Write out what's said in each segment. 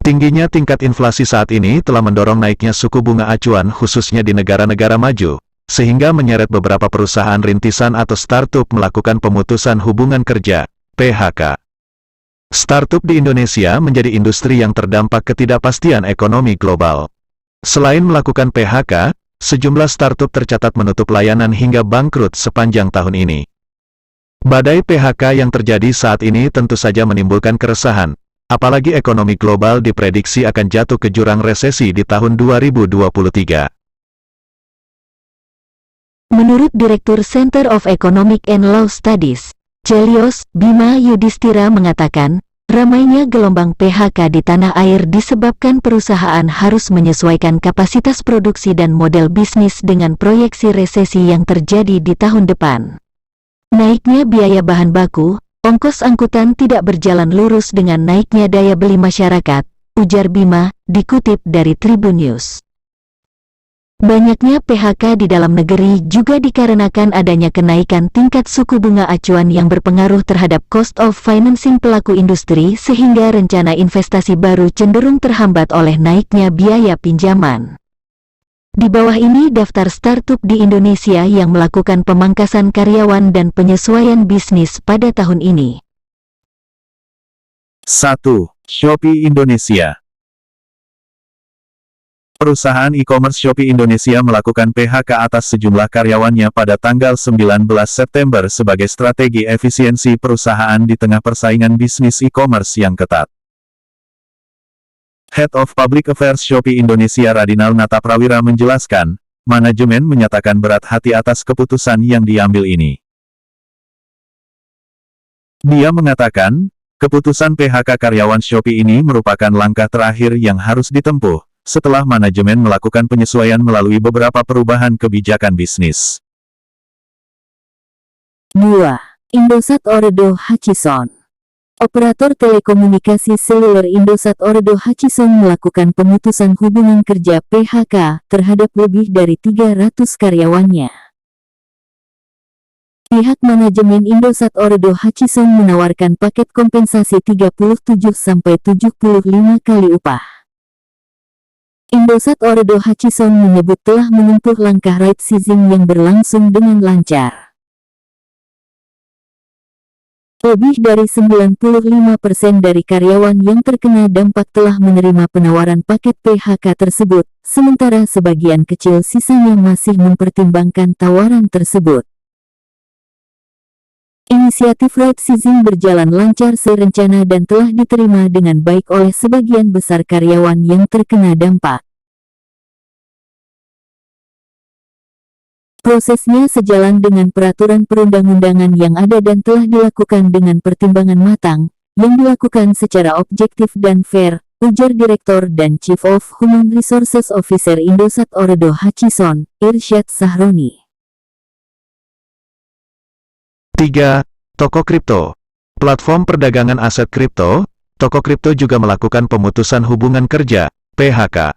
Tingginya tingkat inflasi saat ini telah mendorong naiknya suku bunga acuan khususnya di negara-negara maju, sehingga menyeret beberapa perusahaan rintisan atau startup melakukan pemutusan hubungan kerja, PHK. Startup di Indonesia menjadi industri yang terdampak ketidakpastian ekonomi global. Selain melakukan PHK, sejumlah startup tercatat menutup layanan hingga bangkrut sepanjang tahun ini. Badai PHK yang terjadi saat ini tentu saja menimbulkan keresahan, apalagi ekonomi global diprediksi akan jatuh ke jurang resesi di tahun 2023. Menurut Direktur Center of Economic and Law Studies, Chelios Bima Yudhistira mengatakan, ramainya gelombang PHK di tanah air disebabkan perusahaan harus menyesuaikan kapasitas produksi dan model bisnis dengan proyeksi resesi yang terjadi di tahun depan. Naiknya biaya bahan baku, ongkos angkutan tidak berjalan lurus dengan naiknya daya beli masyarakat, ujar Bima, dikutip dari Tribun News. Banyaknya PHK di dalam negeri juga dikarenakan adanya kenaikan tingkat suku bunga acuan yang berpengaruh terhadap cost of financing pelaku industri sehingga rencana investasi baru cenderung terhambat oleh naiknya biaya pinjaman. Di bawah ini daftar startup di Indonesia yang melakukan pemangkasan karyawan dan penyesuaian bisnis pada tahun ini. 1. Shopee Indonesia. Perusahaan e-commerce Shopee Indonesia melakukan PHK atas sejumlah karyawannya pada tanggal 19 September sebagai strategi efisiensi perusahaan di tengah persaingan bisnis e-commerce yang ketat. Head of Public Affairs Shopee Indonesia Radinal Nataprawira menjelaskan, manajemen menyatakan berat hati atas keputusan yang diambil ini. Dia mengatakan, keputusan PHK karyawan Shopee ini merupakan langkah terakhir yang harus ditempuh, setelah manajemen melakukan penyesuaian melalui beberapa perubahan kebijakan bisnis. 2. Indosat Ooredoo Hutchison. Operator telekomunikasi seluler Indosat Ooredoo Hutchison melakukan pemutusan hubungan kerja PHK terhadap lebih dari 300 karyawannya. Pihak manajemen Indosat Ooredoo Hutchison menawarkan paket kompensasi 37-75 kali upah. Indosat Ooredoo Hutchison menyebut telah menempuh langkah right sizing yang berlangsung dengan lancar. Lebih dari 95% dari karyawan yang terkena dampak telah menerima penawaran paket PHK tersebut, sementara sebagian kecil sisanya masih mempertimbangkan tawaran tersebut. Inisiatif right sizing berjalan lancar serencana dan telah diterima dengan baik oleh sebagian besar karyawan yang terkena dampak. Prosesnya sejalan dengan peraturan perundang-undangan yang ada dan telah dilakukan dengan pertimbangan matang, yang dilakukan secara objektif dan fair, ujar Direktur dan Chief of Human Resources Officer Indosat Ooredoo Hutchison, Irsyad Sahroni. 3. Toko Kripto. Platform perdagangan aset kripto, Toko Kripto juga melakukan pemutusan hubungan kerja, PHK.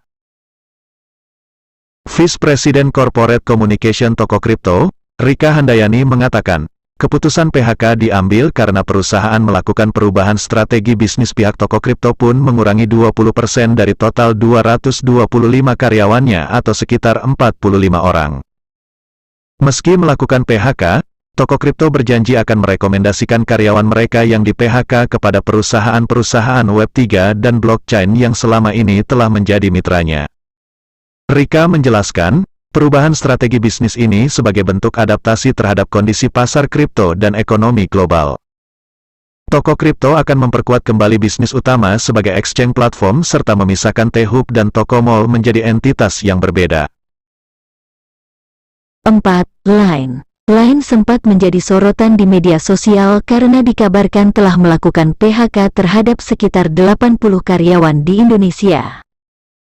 Vice President Corporate Communication Toko Kripto, Rika Handayani mengatakan, keputusan PHK diambil karena perusahaan melakukan perubahan strategi bisnis. Pihak Toko Kripto pun mengurangi 20% dari total 225 karyawannya atau sekitar 45 orang. Meski melakukan PHK, Toko Kripto berjanji akan merekomendasikan karyawan mereka yang di-PHK kepada perusahaan-perusahaan Web3 dan blockchain yang selama ini telah menjadi mitranya. Rika menjelaskan, perubahan strategi bisnis ini sebagai bentuk adaptasi terhadap kondisi pasar kripto dan ekonomi global. Toko Kripto akan memperkuat kembali bisnis utama sebagai exchange platform serta memisahkan T-Hub dan Toko Mall menjadi entitas yang berbeda. 4. Line. Line sempat menjadi sorotan di media sosial karena dikabarkan telah melakukan PHK terhadap sekitar 80 karyawan di Indonesia.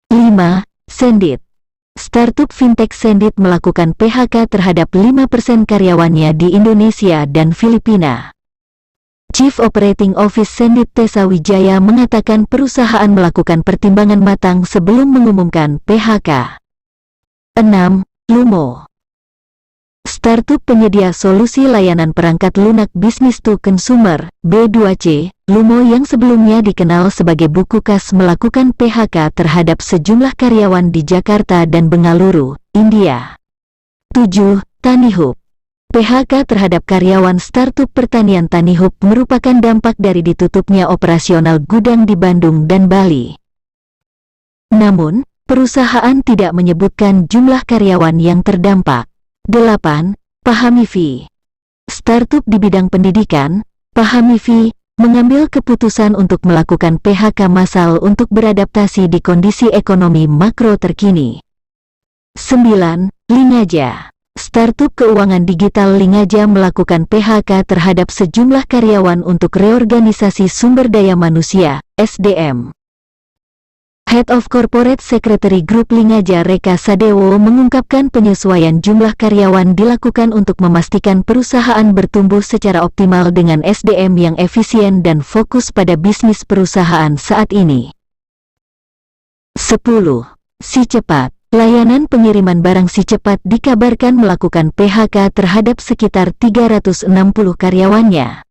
5. Sendit. Startup fintech Sendit melakukan PHK terhadap 5% karyawannya di Indonesia dan Filipina. Chief Operating Office Sendit Tessa Wijaya mengatakan perusahaan melakukan pertimbangan matang sebelum mengumumkan PHK. 6. Lumo. Startup penyedia solusi layanan perangkat lunak Business to Consumer, B2C, Lumo yang sebelumnya dikenal sebagai buku kas melakukan PHK terhadap sejumlah karyawan di Jakarta dan Bengaluru, India. 7. Tanihub. PHK terhadap karyawan startup pertanian Tanihub merupakan dampak dari ditutupnya operasional gudang di Bandung dan Bali. Namun, perusahaan tidak menyebutkan jumlah karyawan yang terdampak. 8. Pahamivi. Startup di bidang pendidikan, Pahamivi, mengambil keputusan untuk melakukan PHK massal untuk beradaptasi di kondisi ekonomi makro terkini. 9. Lingaja. Startup keuangan digital Lingaja melakukan PHK terhadap sejumlah karyawan untuk reorganisasi sumber daya manusia, SDM. Head of Corporate Secretary Group Lingaja Reka Sadewo mengungkapkan penyesuaian jumlah karyawan dilakukan untuk memastikan perusahaan bertumbuh secara optimal dengan SDM yang efisien dan fokus pada bisnis perusahaan saat ini. 10. Si Cepat. Layanan pengiriman barang Si Cepat dikabarkan melakukan PHK terhadap sekitar 360 karyawannya.